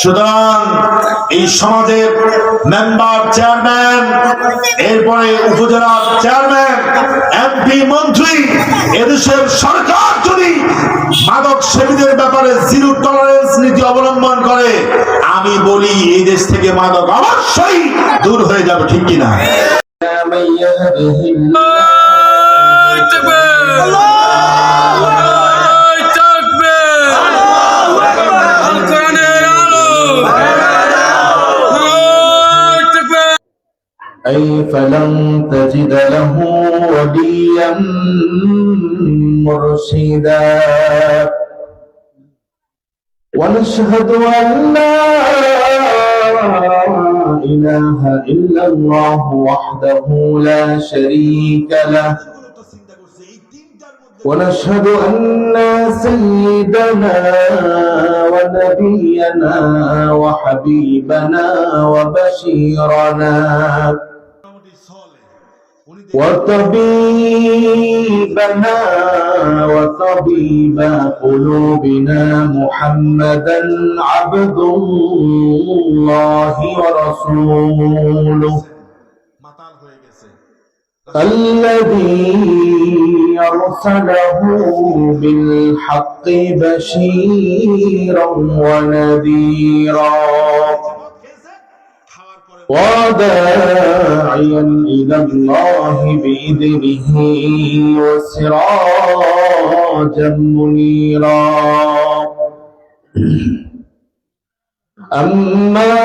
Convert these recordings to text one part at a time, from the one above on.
সুতরাং এই সমাজের মেম্বার, চেয়ারম্যান, এরপরে উপজেলা চেয়ারম্যান, এমপি, মন্ত্রী, এদেশের সরকার যদি মাদক সেবীদের ব্যাপারে জিরো টলারেন্স নীতি অবলম্বন করে, আমি বলি এই দেশ থেকে মাদক অবশ্যই দূর হয়ে যাবে, ঠিক কিনা? أي فلن تجد له وليا مرشدا ونشهد أن لا إله إلا الله وحده لا شريك له ونشهد أن سيدنا ونبينا وحبيبنا وبشيرنا وطبيبنا وطبيب قلوبنا محمدا عبد الله ورسوله الذي أرسله بالحق بشيرا ونذيرا وداعيا إلى الله بإذنه وسراجا منيرا أما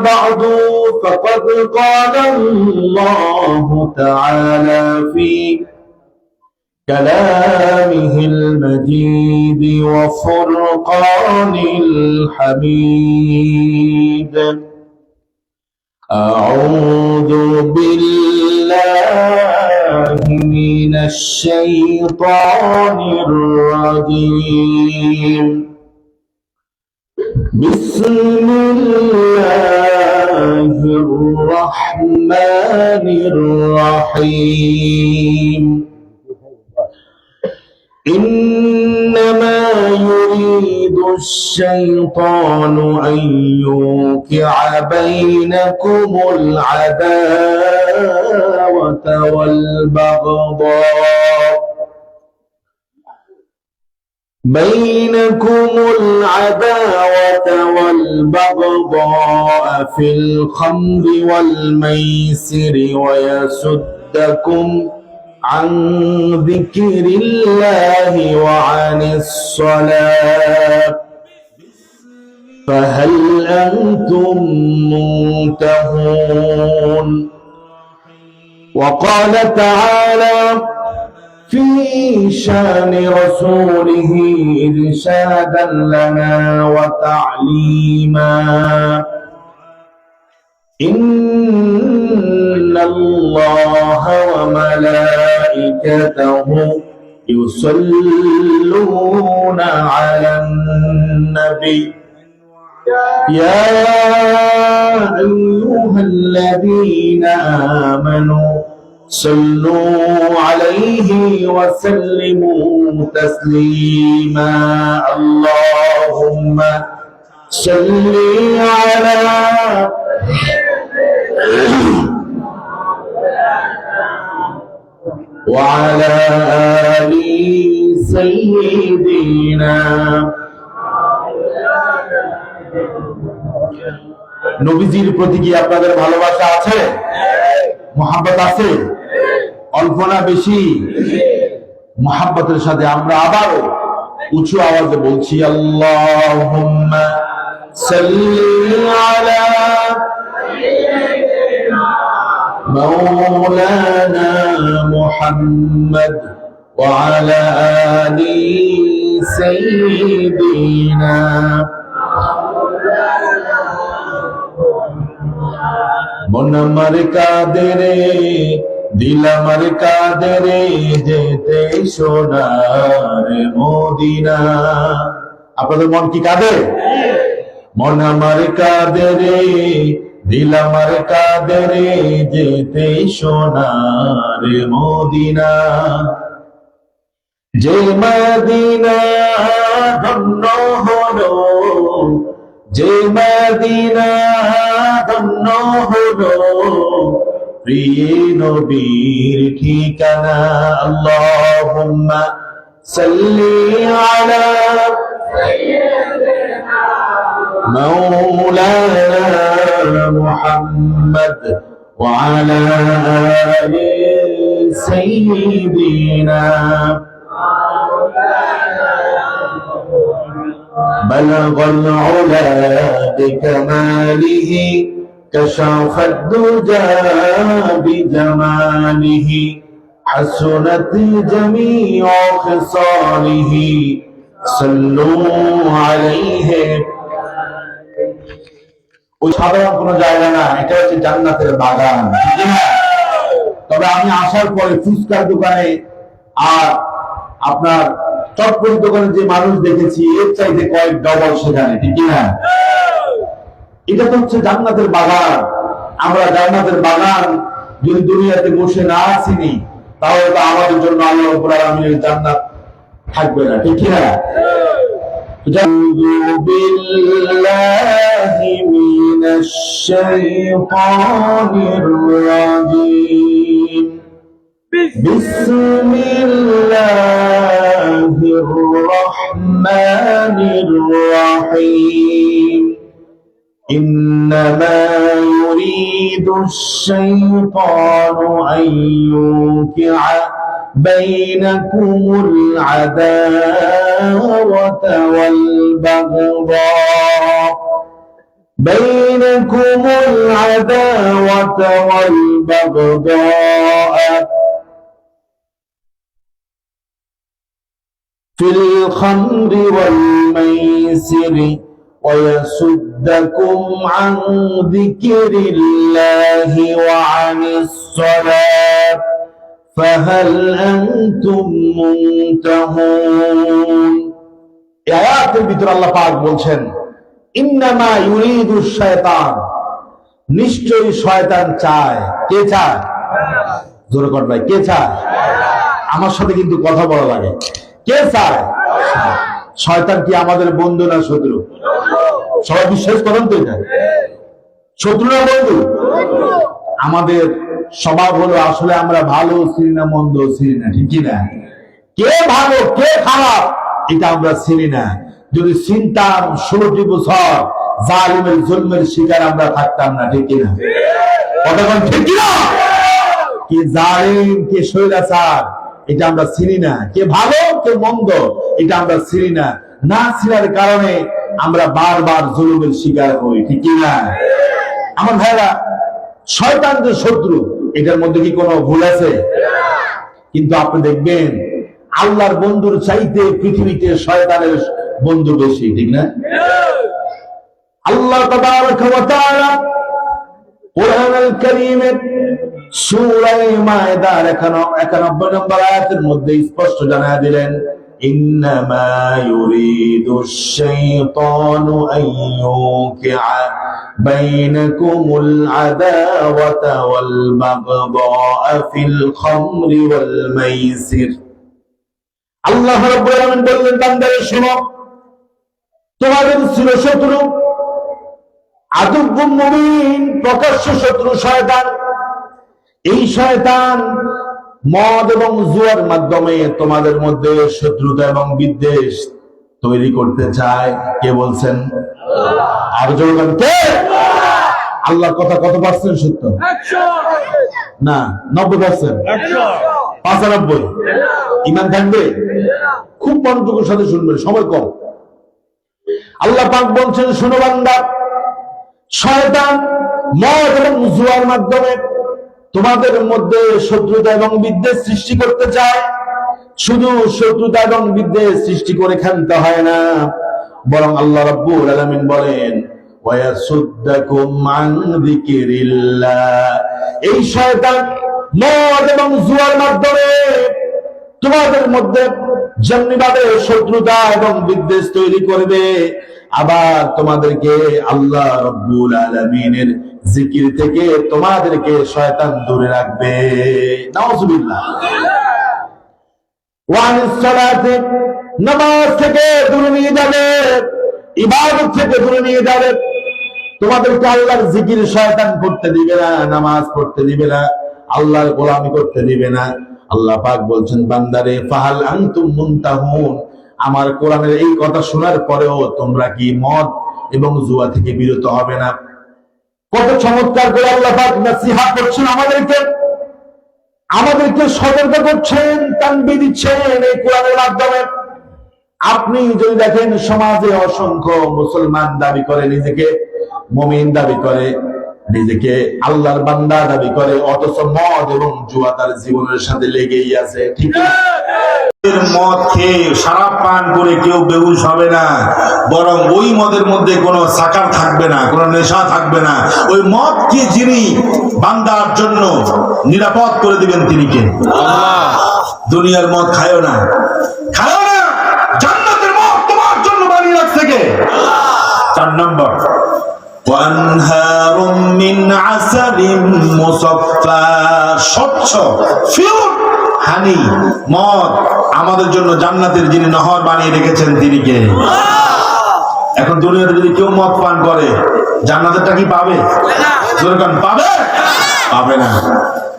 بعد فقد قال الله تعالى في كلامه المجيد وفرقان الحميد أعوذ بالله من الشيطان الرجيم بسم الله الرحمن الرحيم إنما يريد الشيطان أن يوقع بينكم العداوة والبغضاء في الخمر والميسر ويصدكم عن ذكر الله وعن الصلاة فهل أنتم منتهون وقال تعالى في شان رسوله إرشادا لنا وتعليما إن الله وملائكته يصلون على النبي يا أيها الذين آمنوا صلوا عليه وسلموا تسليما اللهم صل على وعلى آل سيدنا নবীজির প্রতি কি আপনাদের ভালোবাসা আছে? মহব্বত আছে? অল্প না বেশি? মহব্বতের সাথে আমরা আবারও উঁচু আওয়াজে বলছি আল্লাহুম্মা সাল্লি আলা مولانا محمد وعلى آل سيدنا মন আমার কাঁদে রে, দিল আমার কাঁদে রে, যেতে সোনার মদিনা। আপনাদের মন কি কাঁদে? মন আমার কাঁদে রে, দিল আমার কাঁদে রে, যেতে সোনার মদিনা। যে মদিনা ধন্য হলো যে মদিনা ধন্য হলো প্রিয় নবীর ঠিকানা। আল্লাহুম্মা সাল্লি আলা مولانا محمد وعلى آل سيدنا بلغ العلا بكماله كشف الدجى بجماله حسنت جميع خصاله صلوا عليه। ওই সাধারণ কোন জায়গা না, এটা হচ্ছে জান্নাতের বাগান। তবে আমি আসার পরে ফুচকার দোকানে আর আপনার চটপটি দোকানে যে মানুষ দেখেছি এর চাইতে কয়েক ডবল সেখানে, ঠিক না? এটা তো হচ্ছে জান্নাতের বাগান। আমরা জান্নাতের বাগান যদি দুনিয়াতে বসে না চিনি তাহলে তো আমাদের জন্য আল্লাহ রাব্বুল আলামিনের জান্নাত থাকবে না, ঠিক না? أعوذ بالله من الشيطان الرجيم بسم الله الرحمن الرحيم إنما يريد الشيطان أن يوقع بينكم العداوة والبغضاء في الخمر والميسر ويصدكم عن ذكر الله وعن الصلاة فهل أنتم منتهون। এই আয়াতের ভিতরে আল্লাহ পাক বলছেন ইন্নামা ইউরিদুশ শায়তান, নিশ্চয়ই শয়তান চায়। কে চায়? জোরে কর ভাই, কে চায়? আমার সাথে কিন্তু কথা বলা লাগে। কে চায়? শয়তান কি আমাদের বন্ধু না শত্রু? সবাই বিশ্বাস করেন তো এটা? শত্রু না বন্ধু? আমাদের স্বভাব হলো আসলে আমরা ভালো চিনি না, মন্দ চিনি না, ঠিক না? কে ভালো কে খারাপ এটা আমরা চিনি না। যদি চিন্তার 16টি বছর জালিমের জুলমের শিকার আমরা থাকতাম না, ঠিক না? কতক্ষণ ঠিক না? কে জালিম কে স্বৈরাচার এটা আমরা চিনি না। কে ভালো কে মন্দ এটা আমরা চিনি না। না চিনার কারণে আমরা বারবার জুলুমের শিকার হই, ঠিক না? আমার ভাইরা, শয়তান যে শত্রু এটার মধ্যে কি কোনো ভুল আছে? কিন্তু আপনি দেখবেন আল্লাহর বন্ধুর চাইতে পৃথিবীতে শয়তানের বন্ধু বেশি, ঠিক না? আল্লাহ তাবারাক ওয়া তাআলা কোরআনুল কারীমের সূরা মায়েদার 91 নম্বর আয়াতের মধ্যে স্পষ্ট জানায়া দিলেন ইন্নামা ইউরিদুশ শাইতানু আন ইউকিআ বাইনাকুমুল আদাওয়াতা ওয়াল বাগদাআ ফিল খামরি ওয়াল মাইসির। আল্লাহ রাব্বুল আলামিন বললেন বান্দারা শোনো, তোমাদের চিরশত্রু আদুব্বুম মুবিন, প্রকাশ্য শত্রু শয়তান। এই শয়তান মদ এবং জুয়ার মাধ্যমে তোমাদের মধ্যে শত্রুতা এবং বিদ্বেষ তৈরি করতে চায়। কে বলছেন? আর জোরগান কে? আল্লাহর কথা কত পার্সেন্ট সত্য? না 90%, 95। ঈমান থাকবে? খুব মনোযোগের সাথে শুনবেন, সময় কম। আল্লাহ পাক বলছেন শোনো বান্দা, শয়তান মদ এবং জুয়ার মাধ্যমে তোমাদের মধ্যে শত্রুতা এবং বিদ্বেষ সৃষ্টি করতে চায়। শুধু শত্রুতা এবং বিদ্বেষ সৃষ্টি করে ক্ষান্ত হয় না, বরং আল্লাহ রাব্বুল আলামিন বলেন ওয়ায়াসুদ্দাকুম আন যিকিরিল্লাহ। এই শয়তান মদ এবং জুয়ার মাধ্যমে তোমাদের মধ্যে জন্মিভাবে শত্রুতা এবং বিদ্বেষ তৈরি করবে, আবার তোমাদেরকে আল্লাহ রাব্বুল আলামিনের জিকির থেকে তোমাদেরকে শয়তান দূরে রাখবে। নাউজুবিল্লাহ। ওয়ানিস সালাতি, নামাজ থেকে দূরে নিয়ে যাবে। ইবাদত থেকে দূরে নিয়ে যাবে। তোমাদেরকে আল্লাহর জিকির শয়তান করতে দিবে না, নামাজ পড়তে দিবে না, আল্লাহর গোলামি করতে দিবে না। আল্লাহ পাক বলছেন, বান্দারে ফাহাল আনতুম মুনতাহুন, আমার কোরআনের এই কথা শোনার পরেও তোমরা কি মদ এবং জুয়া থেকে বিরত হবে না? কত চমৎকার করে আল্লাহ পাক নসিহত করছেন আমাদেরকে সতর্ক করছেন, তানবীহ দিচ্ছেন এই কোরআনের মাধ্যমে। আপনি যদি দেখেন সমাজে অসংখ্য মুসলমান দাবি করে, নিজেকে মুমিন দাবি করে, নিজেকে আল্লাহর বান্দা দাবি করে, অথচ মদ এবং জুয়া তার জীবনের সাথে লেগেই আছে, ঠিক না? মদ খেয়ে শরাব পান করে কেউ বেহুশ হবে না, বরং ওই মদের মধ্যে কোনো সাকার থাকবে না, কোনো নেশা থাকবে না। ওই মদকে যিনি বান্দার জন্য নিরাপদ করে দিবেন তিনি কে? আল্লাহ। দুনিয়ার মদ খায়ও না, খায়ও না, জান্নাতের মদ তোমার জন্য বানিয়ে রাখছে কে? আল্লাহ। 4 নম্বর, وأنهار من عسل مصفى, স্বচ্ছ পিওর হানি মদ আমাদের জন্য জান্নাতের যিনি নহর বানিয়ে রেখেছেন তিনি কে? এখন দুনিয়াতে যদি কেউ মদ পান করে জান্নাতেরটা কি পাবে? জোরকান পাবে? পাবে না।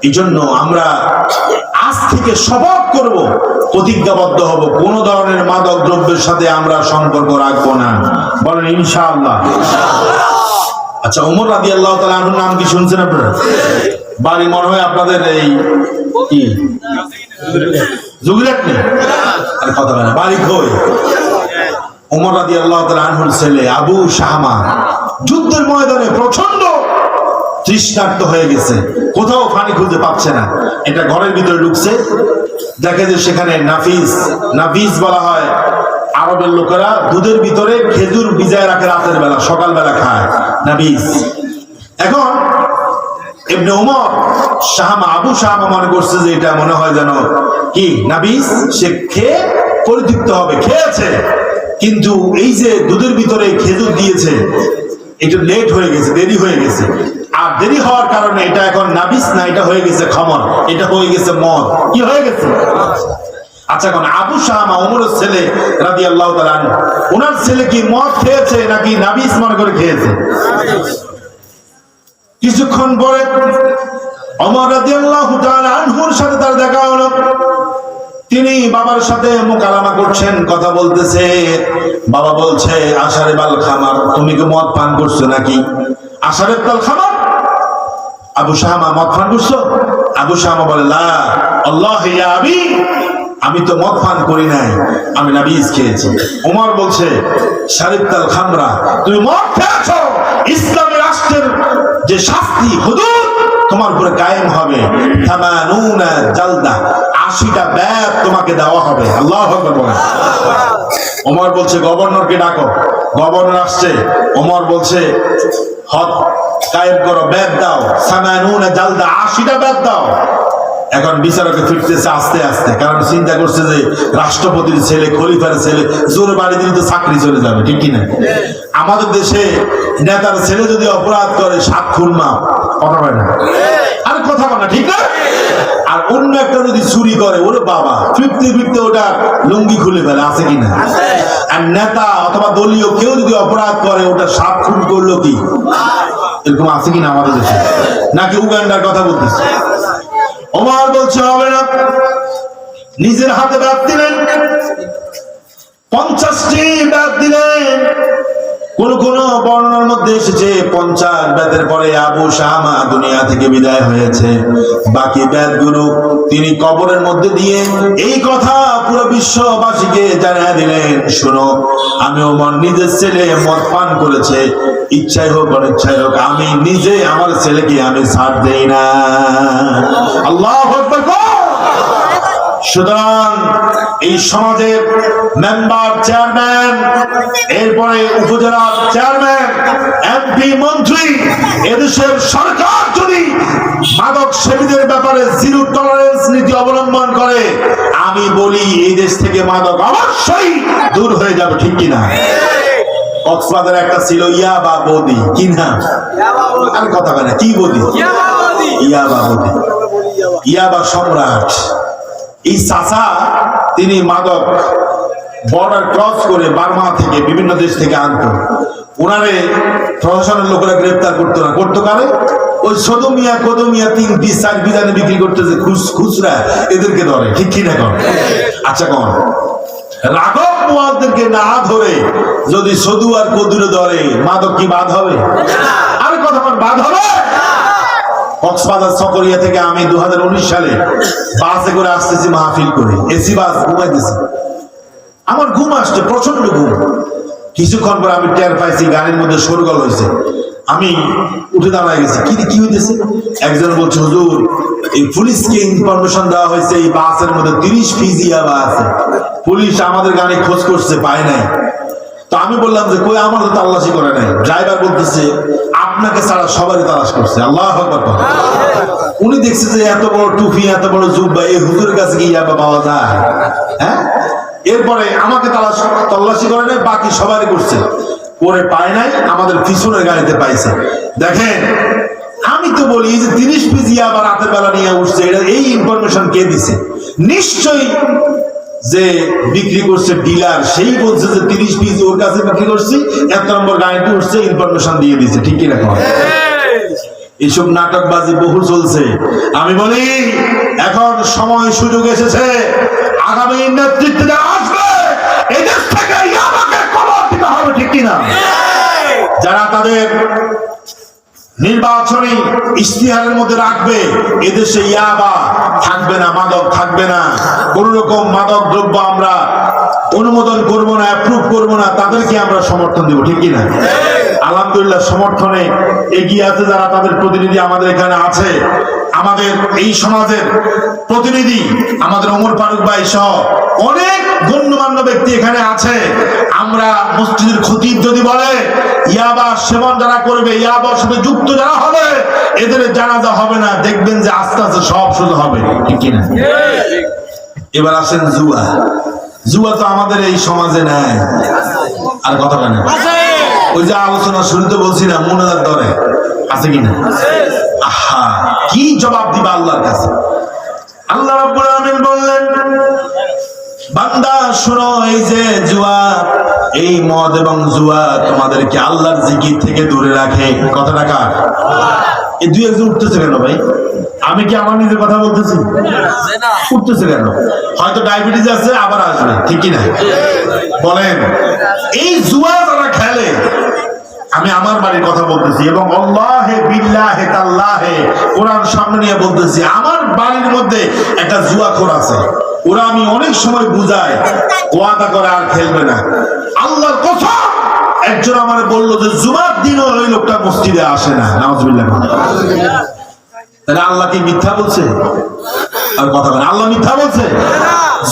এই জন্য আমরা আজ থেকে শপথ করব, প্রতিজ্ঞাবদ্ধ হব, কোন ধরনের মাদক দ্রব্যের সাথে আমরা সম্পর্ক রাখবো না। বলেন ইনশাআল্লাহ। আচ্ছা, ওমর রাদিয়াল্লাহু তাআলা আনহুর নাম কি শুনছেন আপনারা? বাড়ি মনে হয় আপনাদের এই কি জুগিরাট নেই, আর কথা বলে বাড়ি কই? ওমর রাদিয়াল্লাহু তাআলা আনহুর ছেলে আবু শামা যুদ্ধের ময়দানে প্রচন্ড তৃষ্ণার্ত হয়ে গেছে, কোথাও পানি খুঁজে পাচ্ছে না। এটা ঘরের ভিতরে ঢুকছে, দেখে যে সেখানে নাফিস বলা হয় আরবের লোকেরা দুধের ভিতরে খেজুর ভিজায় রাখে, রাতের বেলা সকাল বেলা খায়, নাবিস। এখন ইবনে উমর আবু শামা মনে করছে যে এটা মনে হয় যেন কি নাবিস, সে খেয়ে পরিতৃপ্ত হবে, খেয়েছে, কিন্তু এই যে দুধের ভিতরে খেজুর দিয়েছে একটু লেট হয়ে গেছে, দেরি হয়ে গেছে। আর দেরি হওয়ার কারণে এটা এখন নাবিস না, এটা হয়ে গেছে খমর, এটা হয়ে গেছে মদ। কি হয়ে গেছে? আচ্ছা, এখন আবু শামা ওমরের ছেলে রাদিয়াল্লাহু তাআলা আনহু, ওনার ছেলে কি মদ খেয়েছে নাকি নাবিস মনে করে খেয়েছে? কিছুক্ষণ পরে ওমর রাদিয়াল্লাহু তাআলা আনহুর সাথে তার দেখা হলো। তিনি বাবার সাথে মোকালামা করছেন, কথা বলতেছে। বাবা বলছে, আশারে বাল খামার, তুমি কি মদ পান করছো নাকি? আশারে বাল খামার, আবু শামা মদ পান করছো? আবু শামা বলে, লা আল্লাহ ইয়া আবি, আমি তো মদ পান করি নাই, আমি নাবিস খেয়েছি। ওমর বলছে, শারিবতাল খামরা, তুমি মদ খেয়েছো, ইসলামী রাষ্ট্রের যে শাস্তি হুদুদ তোমার উপরে কায়েম হবে, 80 জালদা, 80টা বেত তোমাকে দেওয়া হবে। আল্লাহু আকবার। ওমর বলছে, গভর্নরকে ডাকো। গভর্নর আসছে। ওমর বলছে, হদ কায়েম করো, বেত দাও, 80 জালদা, 80টা বেত দাও। এখন বিচারকে ফিরতেছে আস্তে আস্তে, কারণ চিন্তা করছে যে রাষ্ট্রপতির ছেলে, খলিফার ছেলে, জোরে বাড়ি দিলে তো চাকরি চলে যাবে, ঠিক কিনা? আমাদের দেশে নেতার ছেলে যদি অপরাধ করে 7 খুন মাপ, কথা হয় না? আর কথা বলে না, ঠিক না? আর অন্য একটা যদি চুরি করে, ওরে বাবা, ফিরতে ফিরতে ওটা লুঙ্গি খুলে ফেলে, আছে কিনা? আর নেতা অথবা দলীয় কেউ যদি অপরাধ করে, ওটা 7 খুন করলো কি, এরকম আছে কিনা আমাদের দেশে? নাকি উগান্ডার কথা বলতেছে? ওমর বলছে, হবে না। নিজের হাতে বেত দিলেন, 50টি বেত দিলেন। কোন কোন বর্ণনার মধ্যে এসেছে 50 বেতের পরে আবু শামা দুনিয়া থেকে বিদায় হয়েছে। বাকি বেতগুলো তিনি কবরের মধ্যে দিয়ে এই কথা পুরো বিশ্ববাসীকে জানিয়ে দিলেন, শোনো, আমি ওমর নিজের ছেলে মদ পান করেছে, ইচ্ছাই হোক অনিচ্ছাই হোক, আমি নিজে আমার ছেলেকে আমি ছাড় দেই না। আল্লাহু আকবার। সুতরাং এই সমাজের মেম্বার, চেয়ারম্যান, এরপরে উপজেলার চেয়ারম্যান, এমপি, মন্ত্রী, এদেশের সরকার যদি মাদক সেবীদের ব্যাপারে 0 টলারেন্স নীতি অবলম্বন করে, আমি বলি এই দেশ থেকে মাদক অবশ্যই দূর হয়ে যাবে, ঠিক কিনা? কক্সবাজার একটা ছিল ইয়াবা বৌদি, কি না? আর কথা বলে না, কি বৌদি? ইয়াবা বৌদি, ইয়াবা সম্রাট। এই চাচা তিনি মাদক বর্ডার ক্রস করে বার্মা থেকে বিভিন্ন দেশ থেকে আনতো, ওনারে প্রশাসনের লোকেরা গ্রেফতার করতো না, করতো কারে? ওই সদমিয়া কদমিয়া 3 পিস 4 পিস বিক্রি করতেছে খুচরা, এদেরকে ধরে। ঠিক কি না কর? আচ্ছা কোন রাঘব মুয়াদ্দেরকে না ধরে যদি সদু আর কদুরে ধরে, মাদক কি বাদ হবে? আরে কথা বল, বাদ হবে? কক্সবাজার সকরিয়া থেকে আমি 2019 সালে বাসে করে আসতেছি মাহফিল করে, এসি বাস, ঘুমাইতেছি। আমার ঘুম আসছে, প্রচন্ড ঘুম। কিছুক্ষণ পর আমি টের পাইছি গাড়ির মধ্যে শোরগোল হয়েছে। আমি উঠে দাঁড়ায় গেছি, কি হইতেছে? একজন বলছে, হুজুর এই পুলিশকে ইনফরমেশন দেওয়া হয়েছে এই বাসের মধ্যে 30 পিস ইয়াবা আছে, পুলিশ আমাদের গাড়ি খোঁজ করছে, পায় নাই। তো আমি বললাম যে কই, আমার তো তালাশি করে নাই। ড্রাইভার বলতেছে আপনাকে ছাড়া সবারই তালাশ করছে। আল্লাহু আকবার। উনি দেখছে যে এত বড় টুপি, এত বড় জুব্বা, এই হুজুরের কাছে কি ইয়াবা পাওয়া যায়? হ্যাঁ, এরপরে আমাকে তল্লাশি করে নাই, বাকি সবারই করছে, পরে পায় নাই, আমাদের পিছনের গাড়িতে পাইছে। দেখেন, আমি তো বলি এই যে 30 পিস ইয়াবা রাতের বেলা নিয়ে উঠছে, এটা এই ইনফরমেশন কে দিছে? নিশ্চয়ই যে বিক্রি করছে ডিলার, সেই বলছে যে 30 পিস ওর কাছে বিক্রি করছি, 1 নম্বর গাড়িতে উঠছে, ইনফরমেশন দিয়ে দিছে। ঠিক কিনা? এইসব নাটকবাজি বহু চলছে। আমি বলি এখন সময় সুযোগ এসেছে, আগামী নেতৃত্বে আসবে এই দেশ থেকে ইয়াবাকে কবর দিতে হবে। ঠিক কিনা? যারা তাদের নির্বাচনী ইশতেহারের মধ্যে রাখবে এদেশে ইয়াবা থাকবে না, মাদক থাকবে না, কোন রকম মাদক দ্রব্য আমরা অনুমোদন করব না, অ্যাপ্রুভ করব না, তাদেরকে আমরা সমর্থন দেব। ঠিক কিনা? আলহামদুলিল্লাহ সমর্থনে এগিয়ে আছে যারা, তাদের প্রতিনিধি আমাদের এখানে আছে। আমাদের এই সমাজের প্রতিনিধি আমাদের ওমর ফারুক ভাই সহ অনেক গণ্যমান্য ব্যক্তি এখানে আছে। আমরা মসজিদের খতিব যদি বলে ইয়াবা সেবন যারা করবে, ইয়াবার সাথে যুক্ত যারা হবে, এদের জানাজা হবে না, দেখবেন যে আস্তে আস্তে সব শুরু হবে। ঠিক কিনা? এবার আসেন জুয়া। জুয়া তো আমাদের এই সমাজে নাই, আর কথা কেন? ওই যে আলোচনা শুরুতে বলছি না, মুনাজাত ধরে আছে কিনা? আহা, কি জবাব দিবা আল্লাহর কাছে? আল্লাহ রাব্বুল আলামিন বললেন, বান্দা শোনো, এই যে জুয়া, এই মদ এবং জুয়া তোমাদেরকে আল্লাহর জিকির থেকে দূরে রাখে। কত টাকা? এই দুই একজন উঠতেছে কেন ভাই? আমি কি আমার নিজের কথা বলতেছি? উঠতেছে কেন? হয়তো ডায়াবেটিস আছে, আবার আসবে। ঠিক কিনা বলেন? এই জুয়া যারা খেলে, আমি আমার বাড়ির কথা বলতেছি এবং আল্লাহে বিল্লাহে তাল্লাহে কোরআন সামনে নিয়ে বলতেছি, আমার বাড়ির মধ্যে একটা জুয়াখোর আছে। ওরা আমি অনেক সময় বুঝাই, ওয়াদা করে আর খেলবে না। আল্লাহর কসম, একজন আমারে বললো যে জুমার দিনও ওই লোকটা মসজিদে আসে না। নাউজুবিল্লাহ। তাহলে আল্লাহ কি মিথ্যা বলছে? আর কথা বলেন, আল্লাহ মিথ্যা বলছে?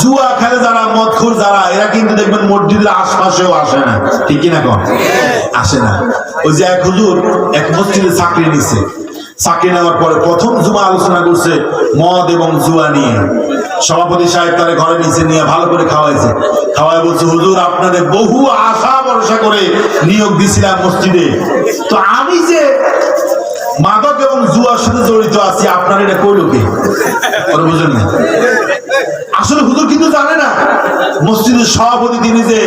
জুয়া খেলে যারা, মদখোর যারা, এরা কিন্তু দেখবেন মসজিদের আশপাশেও আসে না। ঠিক কিনা কন? আসে না। ওই যে এক হুজুর এক মসজিদে চাকরি নিছে, চাকরি নেওয়ার পরে প্রথম জুমা আলোচনা করছে মদ এবং জুয়া নিয়ে। সভাপতি সাহেব তারে ঘরে নিচে নিয়ে ভালো করে খাওয়াইছে, খাওয়াই বলছে, হুজুর আপনাদের বহু আশা ভরসা করে নিয়োগ দিছিলাম মসজিদে, তো আমি যে মাদক এবং জুয়ার সাথে জড়িত আছি, আপনার এটা কইল কে? বুঝলেন না? আসলে হুজুর কিন্তু জানে না মসজিদের সভাপতি তিনি যে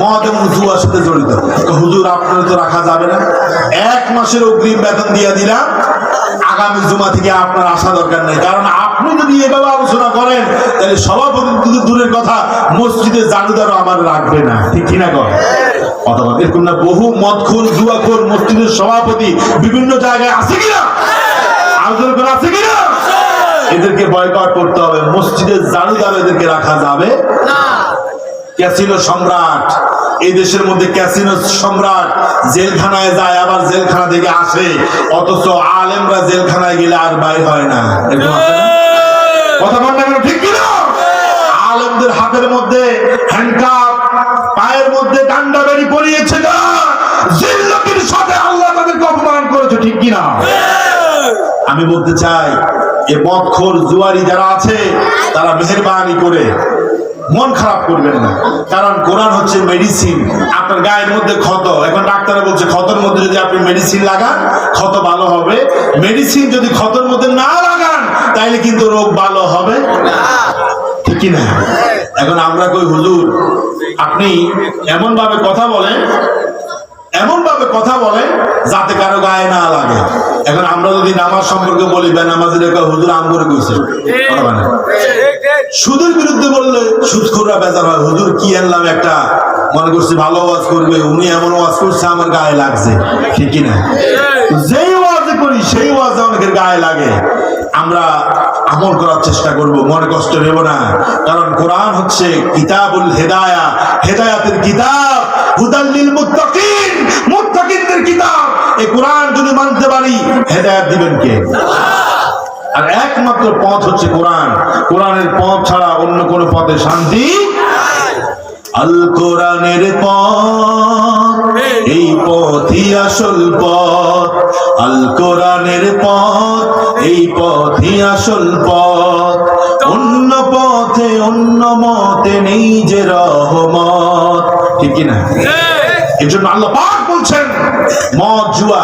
মদ এবং জুয়ার সাথে জড়িত। হুজুর আপনারা তো রাখা যাবে না, 1 মাসের অগ্রিম বেতন দিয়ে দিলাম, আগামী জুমা থেকে আপনার আসা দরকার নেই। কারণ আপনি যদি এভাবে আলোচনা করেন, তাহলে সভাপতি দূরের কথা, মসজিদে জানুদারও আমার রাখবে না। ঠিক কিনা কর? অথবা এরকম না বহু মদখোর জুয়াখোর মসজিদের সভাপতি বিভিন্ন জায়গায় আছে কিনা? আলোচনা করে আছে কিনা? এদেরকে বয়কট করতে হবে। মসজিদের জানুদার এদেরকে রাখা যাবে না। ক্যাসিনো সম্রাট, এই দেশের মধ্যে ক্যাসিনো সম্রাট জেলখানায় যায়, আবার জেলখানা থেকে আসে, অথচ আলেমরা জেলখানায় গেলে আর বাইর হয় না। কথা বল না কেন? ঠিক কিনা? আলেমদের হাতের মধ্যে হ্যান্ডকাপ, পায়ের মধ্যে ডান্ডা বেরি পরিয়েছে না, জিল্লাতির সাথে আল্লাহ তাদেরকে অপমান করেছে। ঠিক কিনা? আমি বলতে চাই, এই মদখোর জুয়ারি যারা আছে, তারা মেহেরবানি করে মন খারাপ করবেন না, কারণ কোরআন হচ্ছে মেডিসিন। আপনার গায়ের মধ্যে ক্ষত, এখন ডাক্তারে বলছে ক্ষতর মধ্যে যদি আপনি মেডিসিন লাগান ক্ষত ভালো হবে। মেডিসিন যদি ক্ষতর মধ্যে না লাগান তাইলে কিন্তু রোগ ভালো হবে না। ঠিক কিনা? এখন আমরা কই হুজুর আপনি এমন ভাবে কথা বলেন যাতে কারো গায়ে না লাগে। এখন আমরা যদি নামাজ সম্পর্কে বলি বেনামাজির হুজুর আম করে কইছে, সুদের বিরুদ্ধে বললে সুদখোররা বেজার হয়, হুজুর কি আনলাম একটা মনে করছি ভালো ওয়াজ করবে, উনি এমন ওয়াজ করছে আমার গায়ে লাগছে, ঠিক কিনা? যেই ওয়াজে করি সেই ওয়াজে অনেকের গায়ে লাগে। আমরা আমল করার চেষ্টা করব, মনে কষ্ট নেব না, কারণ কোরআন হচ্ছে কিতাবুল হেদায়া, হেদায়াতের কিতাব, হুদাল লিল মুত্তাকিন, মুত্তাকিনদের কিতাব। এই কোরআন যদি মানতে পারি হেদায়াত দিবেন কে? আর একমাত্র পথ হচ্ছে কোরআন। কোরআনের পথ ছাড়া অন্য কোন পথে শান্তি। আল কোরআনের পথ, এই পথই আসল পথ। আল কোরআনের পথ, এই পথই আসল পথ। অন্য পথে অন্য মতে নেই যে রহমত, ঠিক কিনা? এই জন্য আল্লাহ পাক বলছেন মদ জুয়া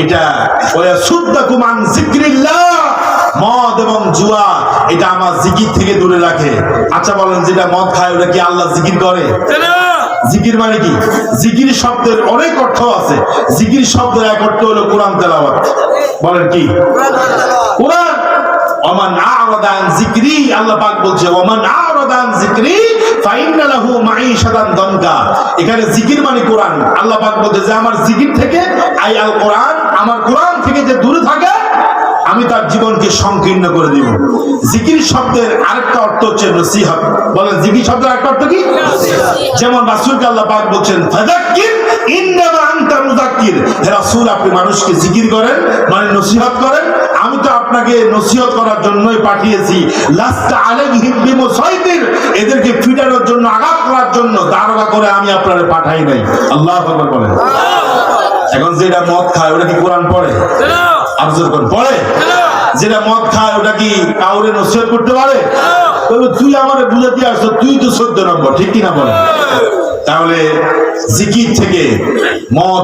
এটা ওয়াসুদ্দাকুম আন যিকরিল্লাহ, মদ এবং জুয়া এটা আমার জিকির থেকে দূরে রাখে। আচ্ছা বলেন, যেটা মদ খায় ওটা কি আল্লাহ জিকির করে? জিকির মানে কি? জিকির শব্দের অনেক অর্থ আছে। জিকির শব্দের এক অর্থ হলো কোরআন তেলাওয়াত। বলেন কি? কোরআন। ওমান আ'রাদা আন যিকরি, আল্লাহ পাক বলছে ওমান আ'রাদা আন যিকরি ফাইন্না লাহু মাঈশাতান দানকা। এখানে জিকির মানে কোরআন। আল্লাহ পাক বলছে যে আমার জিকির থেকে, আই আল কোরআন, আমার কোরআন থেকে যে দূরে থাকে আমি তার জীবনকে সংকীর্ণ করে দিব। জিকির শব্দের আরেকটা অর্থ হচ্ছে নসিহত। বলেন জিকির শব্দের আরেকটা অর্থ কি? যেমন রাসূলকে আল্লাহ পাক বলছেন ফাযাক্কির ইন্নামা আনতা মুযাক্কির, হে রাসূল আপনি মানুষকে জিকির করেন মানে নসিহত করেন। আমি তো আপনাকে নসিহত করার জন্যই পাঠিয়েছি। লাস্তা আলাইহিম বিমুসাইতির, এদেরকে ফিটানোর জন্য, আঘাত করার জন্য দারোগা করে আমি আপনারে পাঠাই নাই। আল্লাহু আকবার বলেন। এখন যেটা মদ খায় ওটা কি কোরআন পড়ে? আরজুর কোন পড়ে? যেটা মদ খায় ওটা কি কাউরে নসিহত করতে পারে? তবে তুই আমারে বুঝাতে আসছো, তুই তো 14 নম্বর, ঠিক কিনা বলেন? তাহলে জিকির থেকে মদ